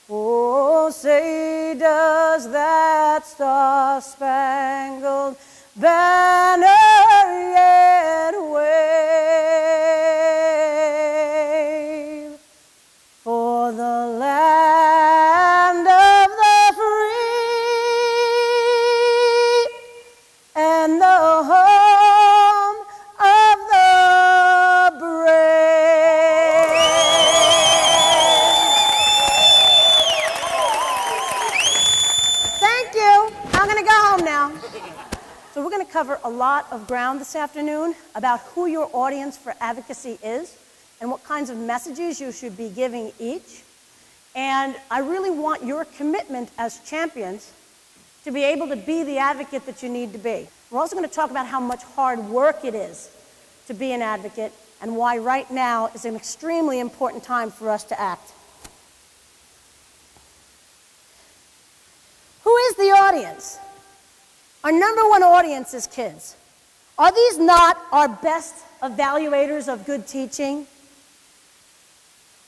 Oh, say does that star-spangled banner yet wave for the land of the free and the home of the brave. Thank you. I'm going to go home now. So we're going to cover a lot of ground this afternoon about who your audience for advocacy is and what kinds of messages you should be giving each. And I really want your commitment as champions to be able to be the advocate that you need to be. We're also going to talk about how much hard work it is to be an advocate and why right now is an extremely important time for us to act. Who is the audience? Our number one audience is kids. Are these not our best evaluators of good teaching?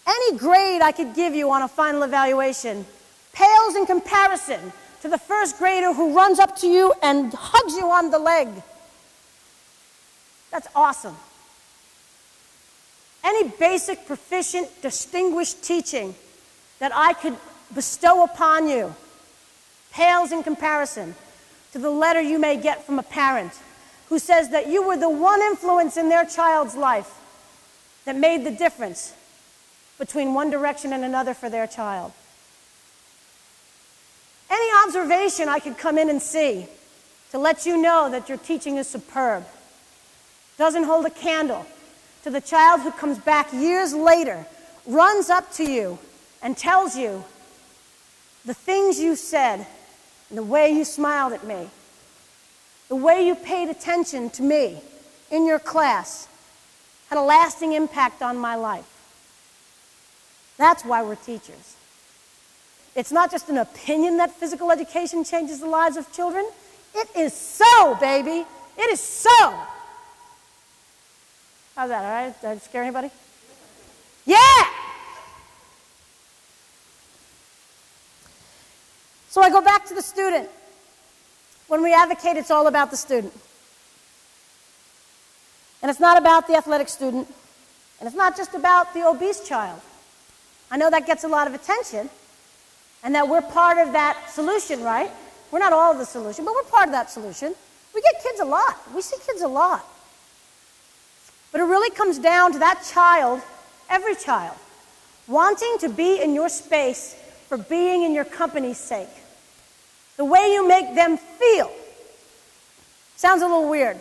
Any grade I could give you on a final evaluation pales in comparison to the first grader who runs up to you and hugs you on the leg. That's awesome. Any basic, proficient, distinguished teaching that I could bestow upon you pales in comparison to the letter you may get from a parent who says that you were the one influence in their child's life that made the difference between one direction and another for their child. Any observation I could come in and see to let you know that your teaching is superb doesn't hold a candle to the child who comes back years later, runs up to you, and tells you the things you said and the way you smiled at me, the way you paid attention to me in your class had a lasting impact on my life. That's why we're teachers. It's not just an opinion that physical education changes the lives of children. It is so, baby. It is so. How's that, all right? Did I scare anybody? Yeah! So I go back to the student. When we advocate, it's all about the student. And it's not about the athletic student. And it's not just about the obese child. I know that gets a lot of attention, and that we're part of that solution, right? We're not all of the solution, but we're part of that solution. We get kids a lot. We see kids a lot. But it really comes down to that child, every child, wanting to be in your space for being in your company's sake. The way you make them feel. Sounds a little weird.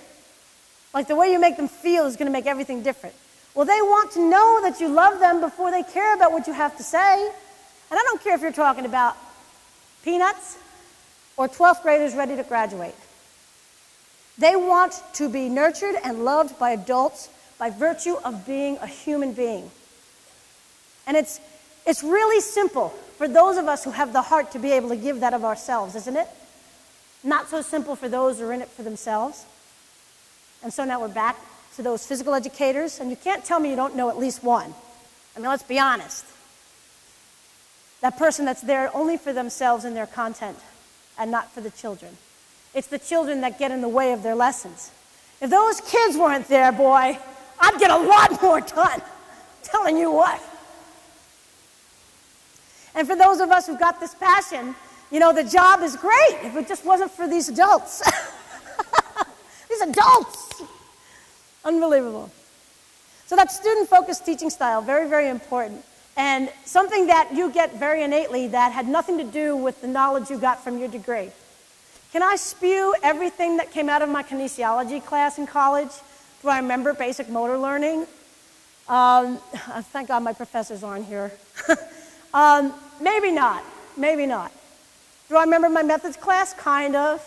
Like the way you make them feel is going to make everything different. Well, they want to know that you love them before they care about what you have to say. And I don't care if you're talking about peanuts or 12th graders ready to graduate. They want to be nurtured and loved by adults by virtue of being a human being. And it's really simple for those of us who have the heart to be able to give that of ourselves, isn't it? Not so simple for those who are in it for themselves. And so now we're back to those physical educators, and you can't tell me you don't know at least one. I mean, let's be honest. That person that's there only for themselves and their content and not for the children. It's the children that get in the way of their lessons. If those kids weren't there, boy, I'd get a lot more done. I'm telling you what. And for those of us who've got this passion, you know, the job is great if it just wasn't for these adults. These adults. Unbelievable. So that student-focused teaching style, very, very important. And something that you get very innately that had nothing to do with the knowledge you got from your degree. Can I spew everything that came out of my kinesiology class in college? Do I remember basic motor learning? Thank God my professors aren't here. Maybe not. Maybe not. Do I remember my methods class? Kind of.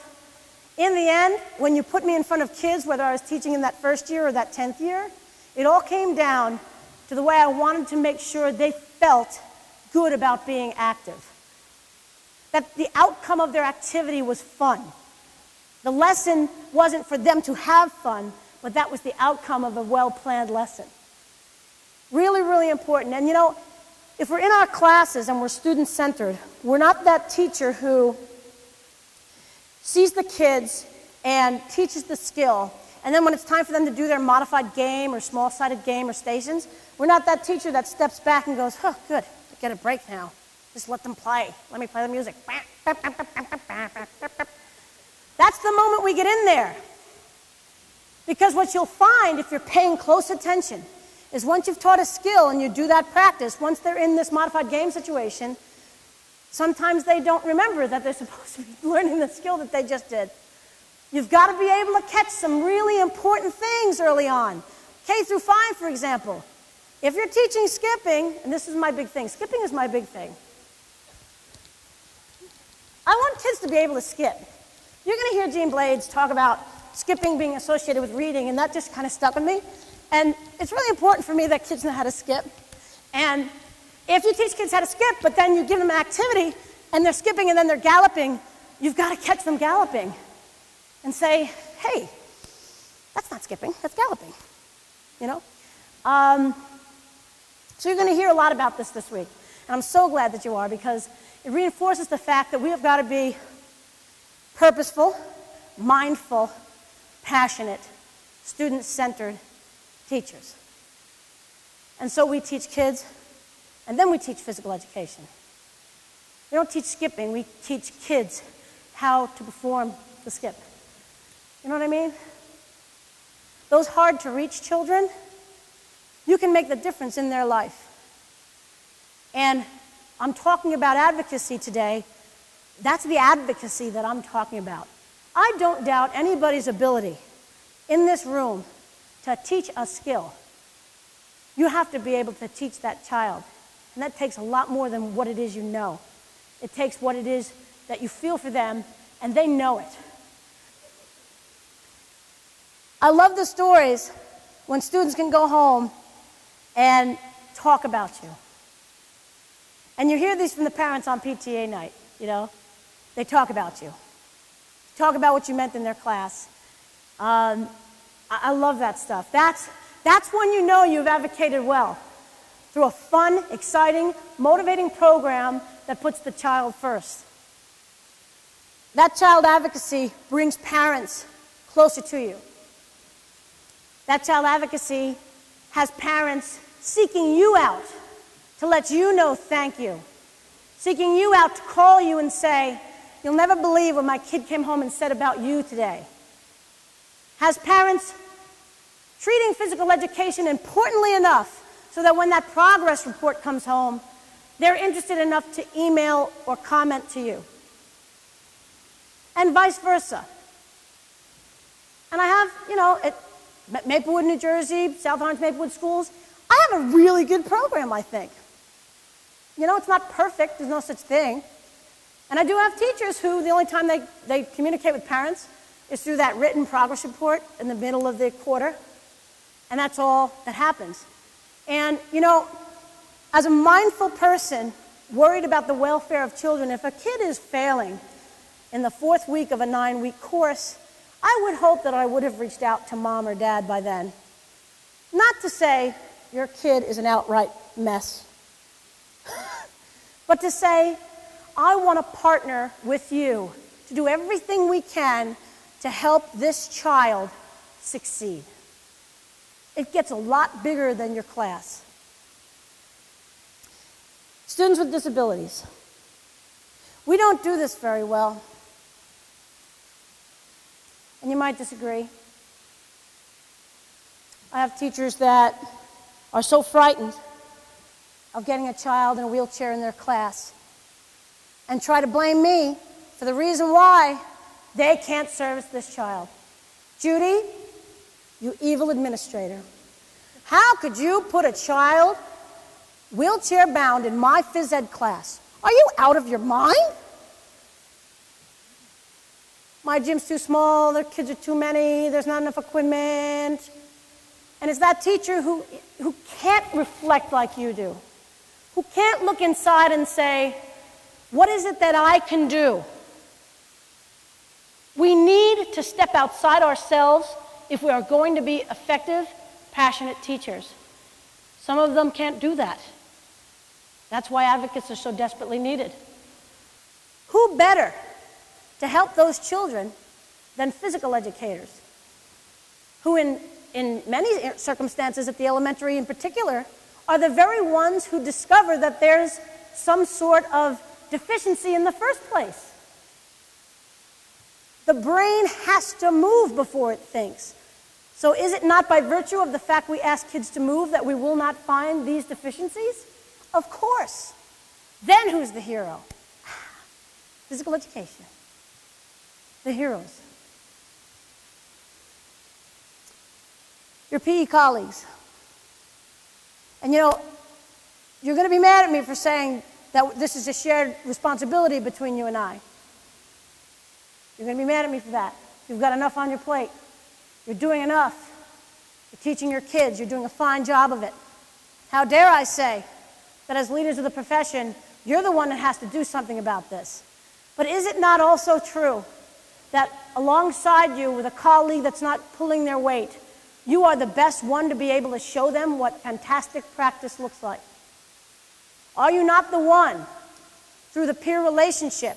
In the end, when you put me in front of kids, whether I was teaching in that first year or that 10th year, it all came down to the way I wanted to make sure they felt good about being active. That the outcome of their activity was fun. The lesson wasn't for them to have fun, but that was the outcome of a well-planned lesson. Really, really important. And you know, If we're in our classes and we're student-centered, we're not that teacher who sees the kids and teaches the skill, and then when it's time for them to do their modified game or small-sided game or stations, we're not that teacher that steps back and goes, oh, good, get a break now. Just let them play. Let me play the music. That's the moment we get in there. Because what you'll find if you're paying close attention is once you've taught a skill and you do that practice, once they're in this modified game situation, sometimes they don't remember that they're supposed to be learning the skill that they just did. You've got to be able to catch some really important things early on. K through 5, for example. If you're teaching skipping, and this is my big thing, skipping is my big thing. I want kids to be able to skip. You're going to hear Jean Blades talk about skipping being associated with reading, and that just kind of stuck with me. And it's really important for me that kids know how to skip. And if you teach kids how to skip, but then you give them an activity, and they're skipping and then they're galloping, you've got to catch them galloping and say, hey, that's not skipping, that's galloping, you know? So you're going to hear a lot about this week. And I'm so glad that you are, because it reinforces the fact that we have got to be purposeful, mindful, passionate, student-centered teachers. And so we teach kids, and then we teach physical education. We don't teach skipping, we teach kids how to perform the skip. You know what I mean? Those hard-to-reach children, you can make the difference in their life. And I'm talking about advocacy today. That's the advocacy that I'm talking about. I don't doubt anybody's ability in this room to teach a skill. You have to be able to teach that child. And that takes a lot more than what it is you know. It takes what it is that you feel for them, and they know it. I love the stories when students can go home and talk about you. And you hear these from the parents on PTA night, you know. They talk about you. Talk about what you meant in their class. I love that stuff. That's when you know you've advocated well. Through a fun, exciting, motivating program that puts the child first. That child advocacy brings parents closer to you. That child advocacy has parents seeking you out to let you know thank you. Seeking you out to call you and say, you'll never believe what my kid came home and said about you today. Has parents treating physical education importantly enough so that when that progress report comes home, they're interested enough to email or comment to you. And vice versa. And I have, you know, at Maplewood, New Jersey, South Orange Maplewood Schools, I have a really good program, I think. You know, it's not perfect, there's no such thing. And I do have teachers who the only time they communicate with parents is through that written progress report in the middle of the quarter. And that's all that happens. And, you know, as a mindful person worried about the welfare of children, if a kid is failing in the 4th week of a 9-week course, I would hope that I would have reached out to mom or dad by then. Not to say your kid is an outright mess, but to say, I want to partner with you to do everything we can to help this child succeed. It gets a lot bigger than your class. Students with disabilities. We don't do this very well. And you might disagree. I have teachers that are so frightened of getting a child in a wheelchair in their class and try to blame me for the reason why they can't service this child. Judy, you evil administrator, how could you put a child wheelchair bound in my phys ed class? Are you out of your mind? My gym's too small, their kids are too many, there's not enough equipment. And it's that teacher who can't reflect like you do, who can't look inside and say, what is it that I can do? We need to step outside ourselves if we are going to be effective, passionate teachers. Some of them can't do that. That's why advocates are so desperately needed. Who better to help those children than physical educators, who in many circumstances at the elementary in particular, are the very ones who discover that there's some sort of deficiency in the first place. The brain has to move before it thinks. So is it not by virtue of the fact we ask kids to move that we will not find these deficiencies? Of course. Then who's the hero? Physical education. The heroes. Your PE colleagues. And you know, you're going to be mad at me for saying that this is a shared responsibility between you and I. You're going to be mad at me for that. You've got enough on your plate. You're doing enough. You're teaching your kids. You're doing a fine job of it. How dare I say that as leaders of the profession, you're the one that has to do something about this. But is it not also true that alongside you with a colleague that's not pulling their weight, you are the best one to be able to show them what fantastic practice looks like? Are you not the one, through the peer relationship,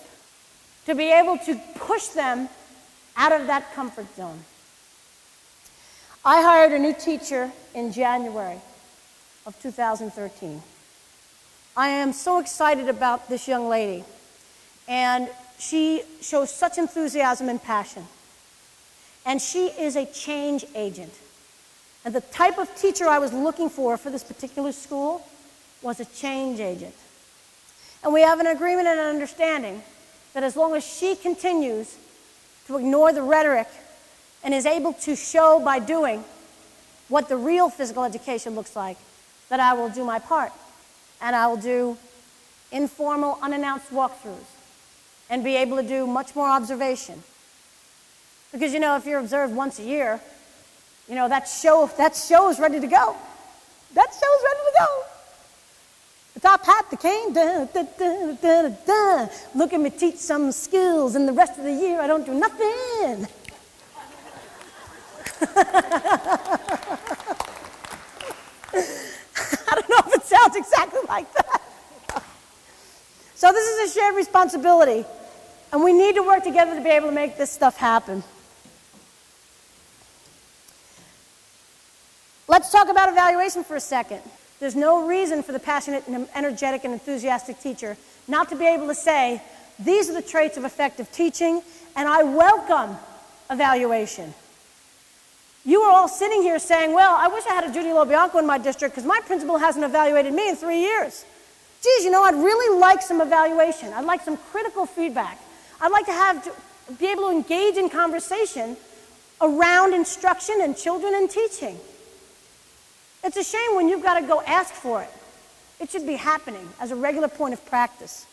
to be able to push them out of that comfort zone? I hired a new teacher in January of 2013. I am so excited about this young lady, and she shows such enthusiasm and passion. And she is a change agent. And the type of teacher I was looking for this particular school was a change agent. And we have an agreement and an understanding that as long as she continues to ignore the rhetoric and is able to show by doing what the real physical education looks like, that I will do my part. And I will do informal, unannounced walkthroughs and be able to do much more observation. Because, you know, if you're observed once a year, you know, that show is ready to go. That show is ready to go. The top hat, the cane, da, da, da, da, da, da. Look at me teach some skills, and the rest of the year I don't do nothing. I don't know if it sounds exactly like that. So this is a shared responsibility, and we need to work together to be able to make this stuff happen. Let's talk about evaluation for a second. There's no reason for the passionate and energetic and enthusiastic teacher not to be able to say, these are the traits of effective teaching, and I welcome evaluation. You are all sitting here saying, well, I wish I had a Judy LoBianco in my district because my principal hasn't evaluated me in 3 years. Geez, you know, I'd really like some evaluation. I'd like some critical feedback. I'd like to be able to engage in conversation around instruction and children and teaching. It's a shame when you've got to go ask for it. It should be happening as a regular point of practice.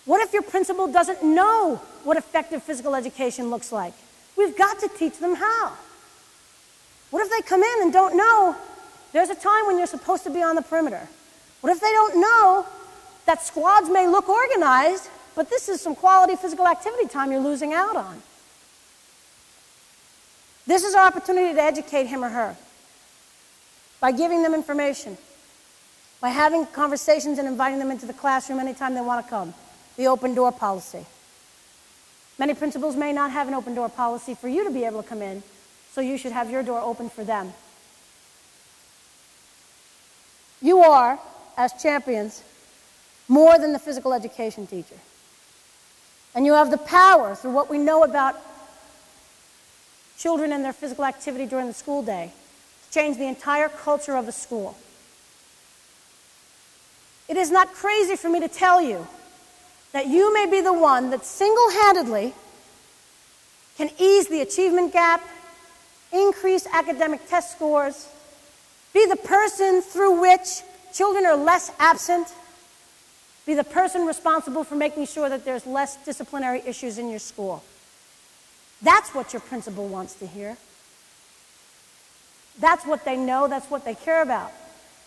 What if your principal doesn't know what effective physical education looks like? We've got to teach them how. What if they come in and don't know there's a time when you're supposed to be on the perimeter? What if they don't know that squads may look organized, but this is some quality physical activity time you're losing out on? This is our opportunity to educate him or her by giving them information, by having conversations and inviting them into the classroom anytime they want to come. The open door policy. Many principals may not have an open door policy for you to be able to come in, so you should have your door open for them. You are, as champions, more than the physical education teacher. And you have the power, through what we know about children and their physical activity during the school day, to change the entire culture of a school. It is not crazy for me to tell you that you may be the one that single-handedly can ease the achievement gap, increase academic test scores, be the person through which children are less absent, be the person responsible for making sure that there's less disciplinary issues in your school. That's what your principal wants to hear. That's what they know, that's what they care about.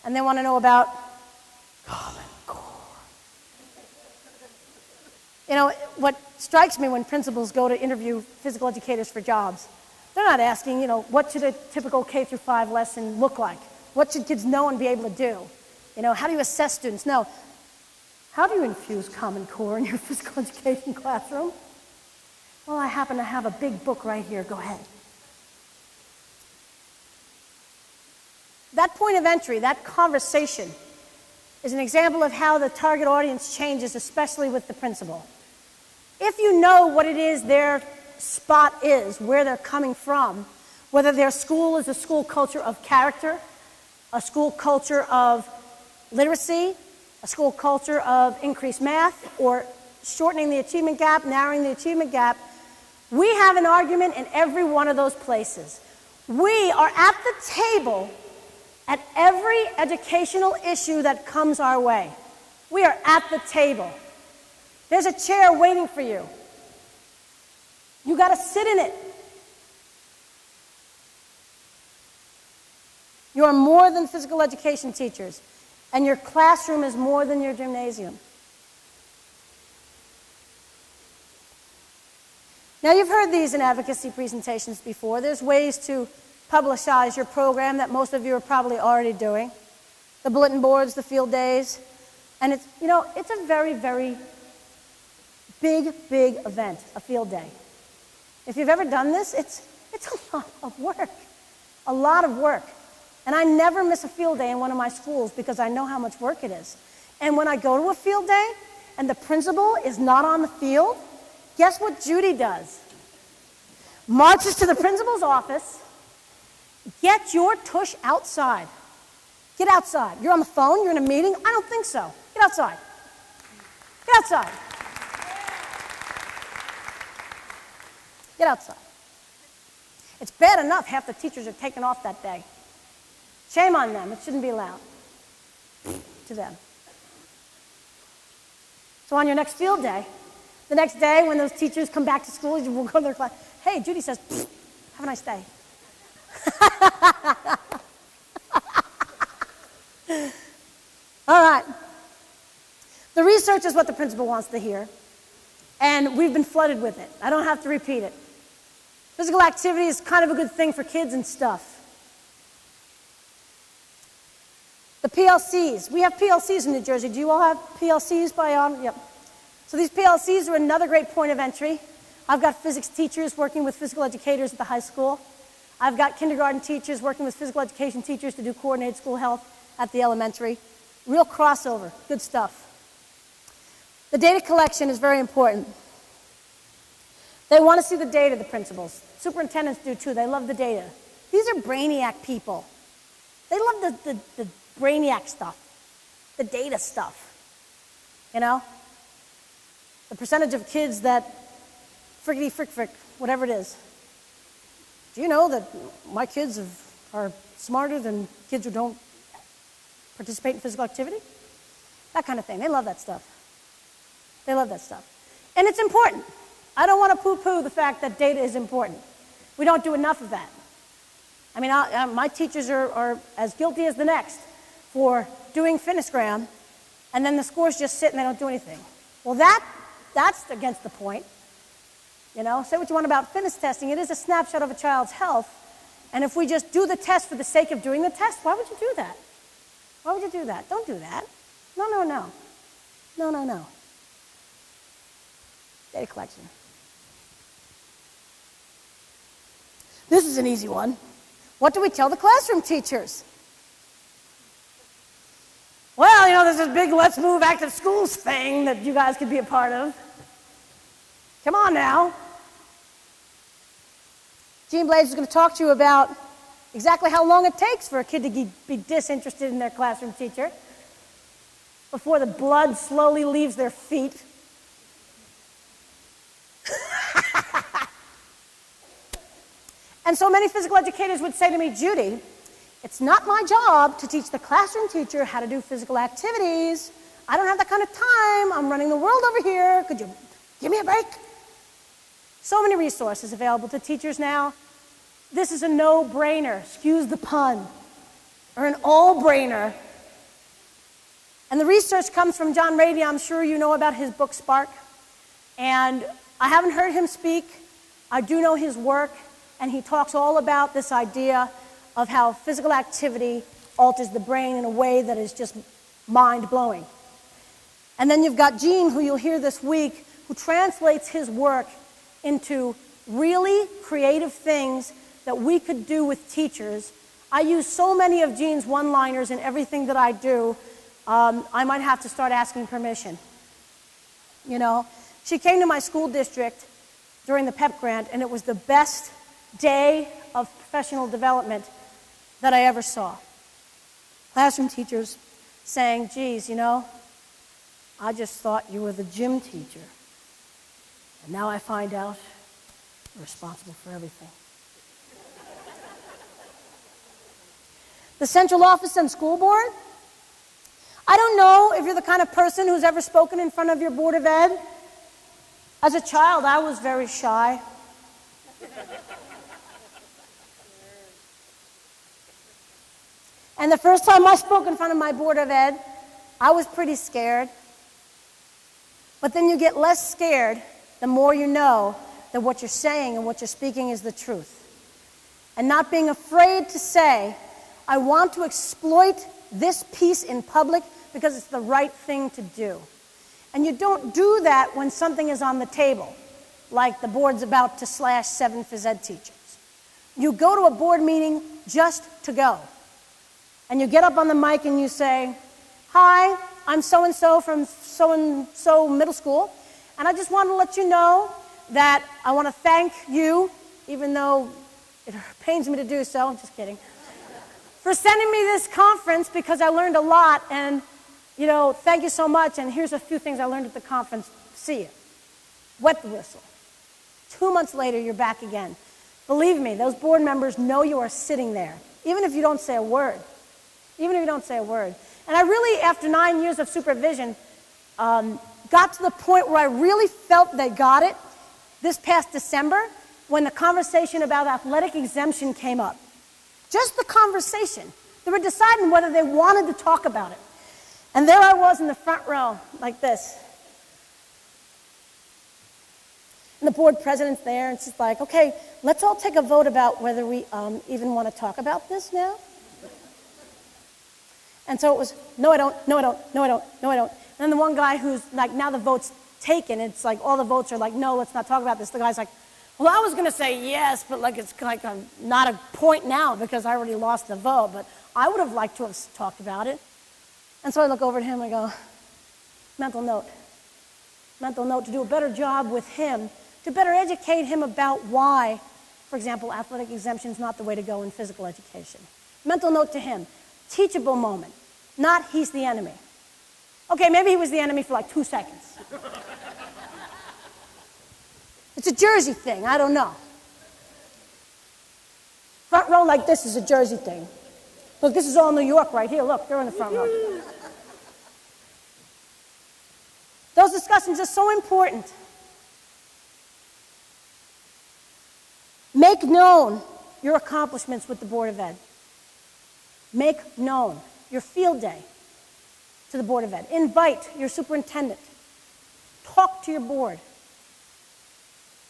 And they want to know about Common Core. You know, what strikes me when principals go to interview physical educators for jobs, they're not asking, you know, what should a typical K through 5 lesson look like? What should kids know and be able to do? How do you assess students? No. How do you infuse Common Core in your physical education classroom? Well, I happen to have a big book right here. Go ahead. That point of entry, that conversation, is an example of how the target audience changes, especially with the principal. If you know what it is their spot is, where they're coming from, whether their school is a school culture of character, a school culture of literacy, a school culture of increased math, or shortening the achievement gap, narrowing the achievement gap, we have an argument in every one of those places. We are at the table at every educational issue that comes our way. We are at the table. There's a chair waiting for you. You got to sit in it. You are more than physical education teachers, and your classroom is more than your gymnasium. Now, you've heard these in advocacy presentations before. There's ways to publicize your program that most of you are probably already doing. The bulletin boards, the field days. And it's a very, very big event, a field day. If you've ever done this, it's a lot of work. A lot of work. And I never miss a field day in one of my schools because I know how much work it is. And when I go to a field day and the principal is not on the field, guess what Judy does? Marches to the principal's office. Get your tush outside. Get outside. You're on the phone, you're in a meeting. I don't think so. Get outside. Get outside. Get outside. It's bad enough half the teachers are taken off that day. Shame on them. It shouldn't be allowed to them. So on your next field day, the next day when those teachers come back to school, you will go to their class. Hey, Judy says, have a nice day. All right. The research is what the principal wants to hear, and we've been flooded with it. I don't have to repeat it. Physical activity is kind of a good thing for kids and stuff. The PLCs. We have PLCs in New Jersey. Do you all have PLCs by on? Yep. So these PLCs are another great point of entry. I've got physics teachers working with physical educators at the high school. I've got kindergarten teachers working with physical education teachers to do coordinated school health at the elementary. Real crossover. Good stuff. The data collection is very important. They want to see the data, the principals. Superintendents do too. They love the data. These are brainiac people. They love the brainiac stuff, the data stuff. The percentage of kids that frickety frick, whatever it is. Do you know that my kids are smarter than kids who don't participate in physical activity? That kind of thing. They love that stuff. They love that stuff. And it's important. I don't want to poo-poo the fact that data is important. We don't do enough of that. I mean, my teachers are as guilty as the next for doing Finisgram, and then the scores just sit and they don't do anything. Well, that's against the point. Say what you want about Finis testing. It is a snapshot of a child's health, and if we just do the test for the sake of doing the test, why would you do that? Why would you do that? Don't do that. No. Data collection. This is an easy one. What do we tell the classroom teachers? Well, there's this big let's move active schools thing that you guys could be a part of. Come on now. Jean Blades is going to talk to you about exactly how long it takes for a kid to be disinterested in their classroom teacher before the blood slowly leaves their feet. And so many physical educators would say to me, Judy, it's not my job to teach the classroom teacher how to do physical activities. I don't have that kind of time. I'm running the world over here. Could you give me a break? So many resources available to teachers now. This is a no-brainer, excuse the pun, or an all-brainer. And the research comes from John Rady. I'm sure you know about his book, Spark. And I haven't heard him speak. I do know his work. And he talks all about this idea of how physical activity alters the brain in a way that is just mind-blowing. And then you've got Gene, who you'll hear this week, who translates his work into really creative things that we could do with teachers. I use so many of Gene's one-liners in everything that I do, I might have to start asking permission. You know, she came to my school district during the PEP grant, and it was the best day of professional development that I ever saw. Classroom teachers saying, geez, you know, I just thought you were the gym teacher. And now I find out you're responsible for everything. The central office and school board. I don't know if you're the kind of person who's ever spoken in front of your Board of Ed. As a child, I was very shy. And the first time I spoke in front of my Board of Ed, I was pretty scared. But then you get less scared the more you know that what you're saying and what you're speaking is the truth. And not being afraid to say, I want to exploit this piece in public because it's the right thing to do. And you don't do that when something is on the table, like the board's about to slash 7 phys ed teachers. You go to a board meeting just to go. And you get up on the mic and you say, hi, I'm so-and-so from so-and-so middle school, and I just want to let you know that I want to thank you, even though it pains me to do so, I'm just kidding, for sending me this conference because I learned a lot, and, you know, thank you so much, and here's a few things I learned at the conference. See you. Wet the whistle. 2 months later, you're back again. Believe me, those board members know you are sitting there, even if you don't say a word. Even if you don't say a word. And I really, after 9 years of supervision, got to the point where I really felt they got it this past December when the conversation about athletic exemption came up. Just the conversation. They were deciding whether they wanted to talk about it. And there I was in the front row, like this. And the board president's there, and she's like, okay, let's all take a vote about whether we even want to talk about this now. And so it was, no, I don't, no, I don't, no, I don't, no, I don't. And then the one guy who's like, now the vote's taken, it's like all the votes are like, no, let's not talk about this. The guy's like, well, I was going to say yes, but like it's like not a point now because I already lost the vote, but I would have liked to have talked about it. And so I look over at him and I go, mental note to do a better job with him, to better educate him about why, for example, athletic exemption is not the way to go in physical education. Mental note to him, teachable moment, not he's the enemy. Okay, maybe he was the enemy for like 2 seconds. It's a Jersey thing, I don't know. Front row like this is a Jersey thing. Look, this is all New York right here. Look, they're in the front row. Those discussions are so important. Make known your accomplishments with the Board of Ed. Make known your field day to the Board of Ed. Invite your superintendent. Talk to your board.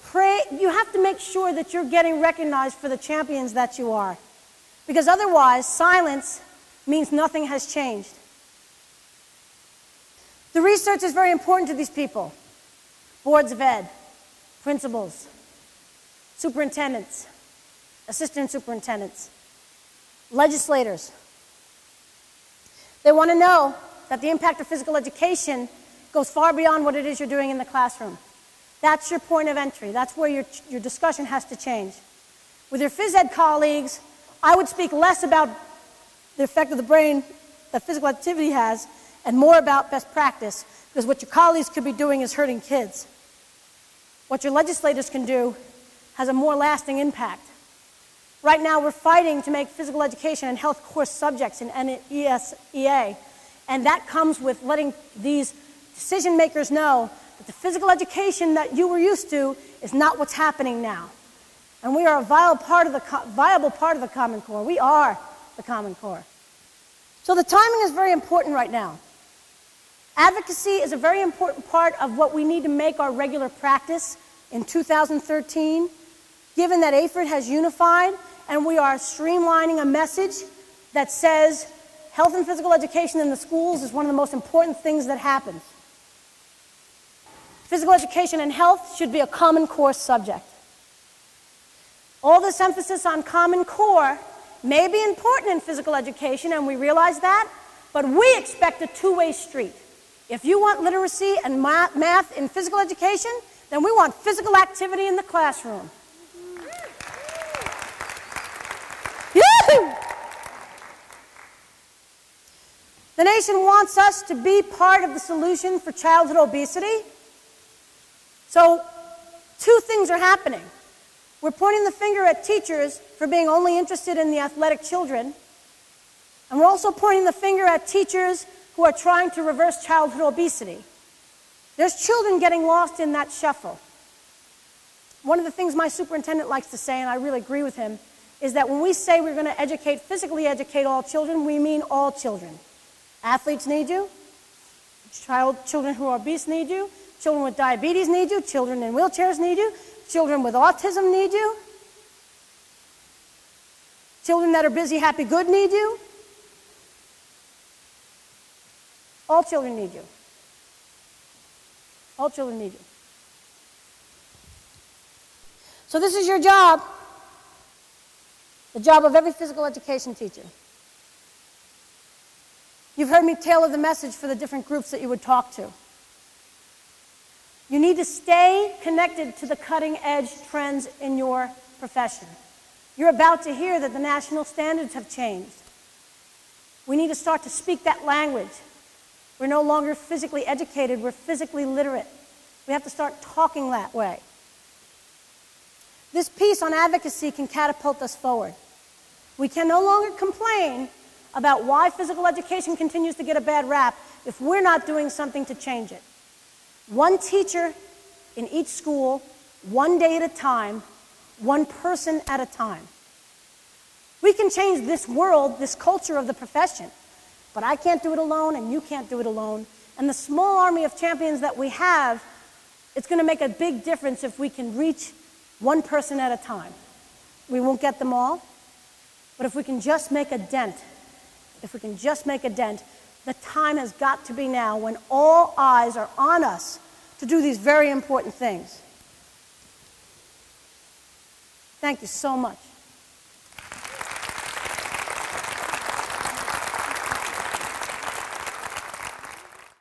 Pray. You have to make sure that you're getting recognized for the champions that you are. Because otherwise, silence means nothing has changed. The research is very important to these people. Boards of Ed, principals, superintendents, assistant superintendents, legislators. They want to know that the impact of physical education goes far beyond what it is you're doing in the classroom. That's your point of entry. That's where your discussion has to change. With your phys ed colleagues, I would speak less about the effect of the brain that physical activity has and more about best practice, because what your colleagues could be doing is hurting kids. What your legislators can do has a more lasting impact. Right now, we're fighting to make physical education and health core subjects in NESEA, and that comes with letting these decision makers know that the physical education that you were used to is not what's happening now. And we are a viable part of the Common Core. We are the Common Core. So the timing is very important right now. Advocacy is a very important part of what we need to make our regular practice in 2013, given that AFERT has unified and we are streamlining a message that says health and physical education in the schools is one of the most important things that happens. Physical education and health should be a common core subject. All this emphasis on common core may be important in physical education, and we realize that, but we expect a two-way street. If you want literacy and math in physical education, then we want physical activity in the classroom. The nation wants us to be part of the solution for childhood obesity. So, two things are happening. We're pointing the finger at teachers for being only interested in the athletic children, and we're also pointing the finger at teachers who are trying to reverse childhood obesity. There's children getting lost in that shuffle. One of the things my superintendent likes to say, and I really agree with him, is that when we say we're going to physically educate all children, we mean all children. Athletes need you. Children who are obese need you. Children with diabetes need you. Children in wheelchairs need you. Children with autism need you. Children that are busy, happy, good need you. All children need you. All children need you. So this is your job, the job of every physical education teacher. You've heard me tailor the message for the different groups that you would talk to. You need to stay connected to the cutting-edge trends in your profession. You're about to hear that the national standards have changed. We need to start to speak that language. We're no longer physically educated, we're physically literate. We have to start talking that way. This piece on advocacy can catapult us forward. We can no longer complain about why physical education continues to get a bad rap if we're not doing something to change it. One teacher in each school, one day at a time, one person at a time. We can change this world, this culture of the profession, but I can't do it alone and you can't do it alone. And the small army of champions that we have, it's going to make a big difference if we can reach one person at a time. We won't get them all, but if we can just make a dent, the time has got to be now when all eyes are on us to do these very important things. Thank you so much.